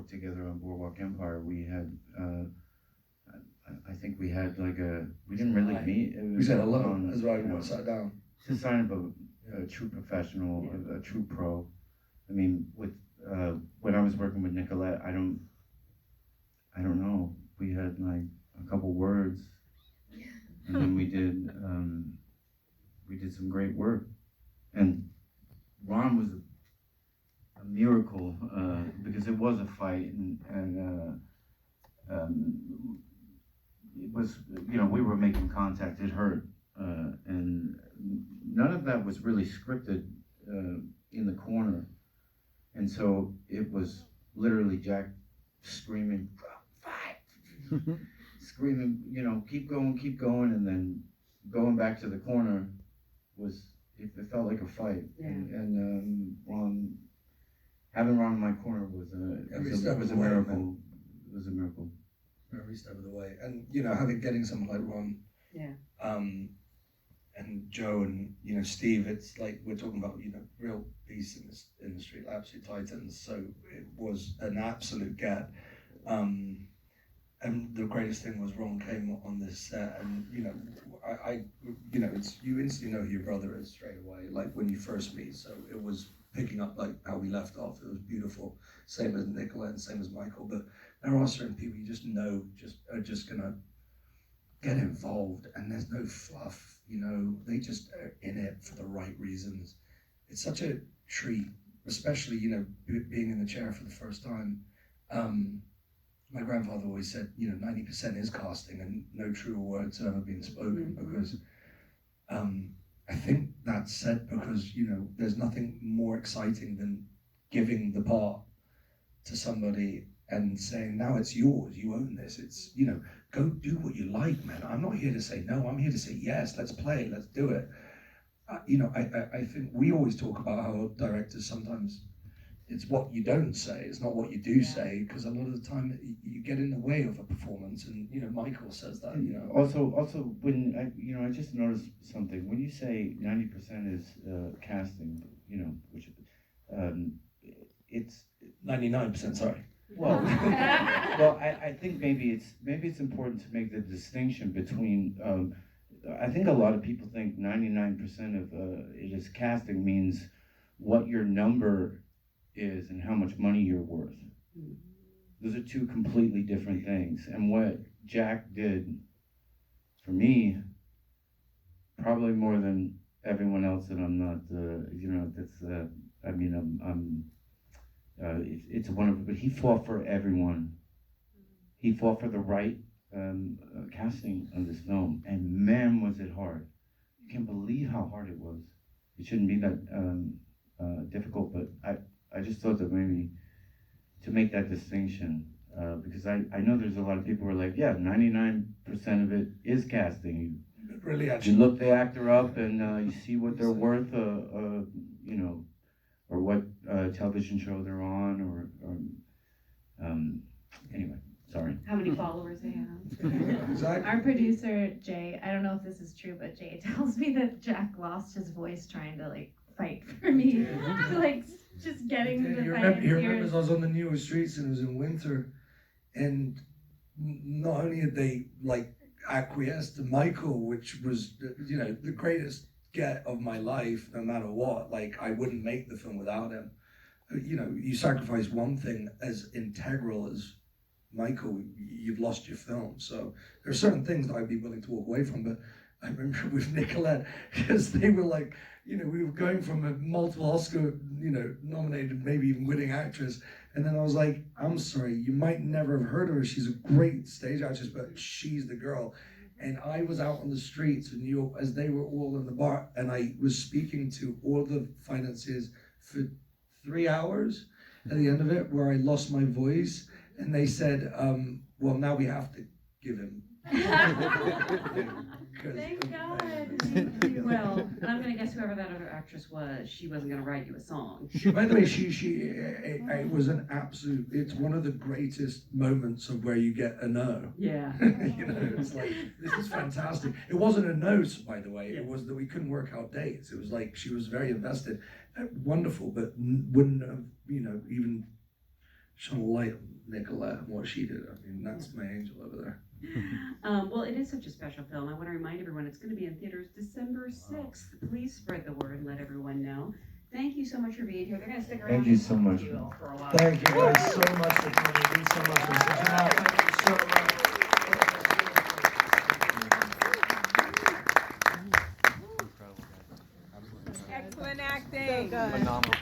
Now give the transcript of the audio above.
worked together on Boardwalk Empire, we had, I think we had like we didn't really meet. It We was said hello on, as well. We sat down. It's a sign of a true professional, a true pro. I mean, with when I was working with Nicolette, I don't know. We had like a couple words, and then we did some great work. And Ron was a miracle because it was a fight, and it was, we were making contact. It hurt, and none of that was really scripted in the corner. And so it was literally Jack screaming, fight, screaming, keep going, and then going back to the corner it felt like a fight. Yeah. And having Ron in my corner was a miracle. It was a miracle. Every step of the way, and getting someone like Ron, and Joe, and Steve, it's like we're talking about real beasts in this industry, absolute titans. So it was an absolute get. And the greatest thing was Ron came on this set, and I it's, you instantly know who your brother is straight away, like when you first meet. So it was picking up like how we left off. It was beautiful. Same as Nicolette and same as Michael. But there are certain people you just know are just gonna get involved, and there's no fluff. They just are in it for the right reasons. It's such a treat, especially being in the chair for the first time. My grandfather always said, 90% is casting, and no truer words have ever been spoken, because I think that's said because, there's nothing more exciting than giving the part to somebody and saying, now it's yours, you own this. It's, go do what you like, man. I'm not here to say no, I'm here to say yes, let's play, let's do it. I think we always talk about how directors sometimes, it's what you don't say, it's not what you do say, because a lot of the time you get in the way of a performance, and Michael says that. Also, when I just noticed something. When you say 90% is casting, which it's 99%. Sorry. Well, I think maybe it's important to make the distinction between. I think a lot of people think 99% of it is casting means what your number is and how much money you're worth. Those are two completely different things. And what Jack did for me, probably more than everyone else that I'm not, that's, it's wonderful, but he fought for everyone. He fought for the right casting of this film, and man, was it hard. You can't believe how hard it was. It shouldn't be that difficult, but I just thought that maybe to make that distinction, because I know there's a lot of people who are like, yeah, 99% of it is casting. Really, you look the actor up and you see what they're worth, or what television show they're on, or anyway, sorry. How many followers they have. Exactly. Our producer, Jay, I don't know if this is true, but Jay tells me that Jack lost his voice trying to fight for me. Just getting to the fight. He remembers I was on the New York streets and it was in winter, and not only had they acquiesced to Michael, which was the greatest get of my life, no matter what. I wouldn't make the film without him. You sacrifice one thing as integral as Michael, you've lost your film. So there are certain things that I'd be willing to walk away from, but I remember with Nicolette, because they were we were going from a multiple Oscar, nominated, maybe even winning actress. And then I was like, I'm sorry, you might never have heard of her. She's a great stage actress, but she's the girl. And I was out on the streets of New York as they were all in the bar, and I was speaking to all the financiers for 3 hours at the end of it, where I lost my voice. And they said, well, now we have to give him. Thank God. Well, and I'm gonna guess whoever that other actress was, she wasn't gonna write you a song. By the way, it was an absolute, it's one of the greatest moments of where you get a no. Yeah. It's like, this is fantastic. It wasn't a no, by the way, it was that we couldn't work out dates. It was like, she was very invested. Wonderful, but wouldn't have, even shone a light on Nicolette and what she did. I mean, that's my angel over there. Well, it is such a special film. I want to remind everyone it's going to be in theaters December 6th. Please spread the word and let everyone know. Thank you so much for being here. They're going to stick around. Thank you so and talk much. to you for a while. Thank you guys so much for coming. It means so much for such an honor. Thank you so much. Excellent acting. Phenomenal.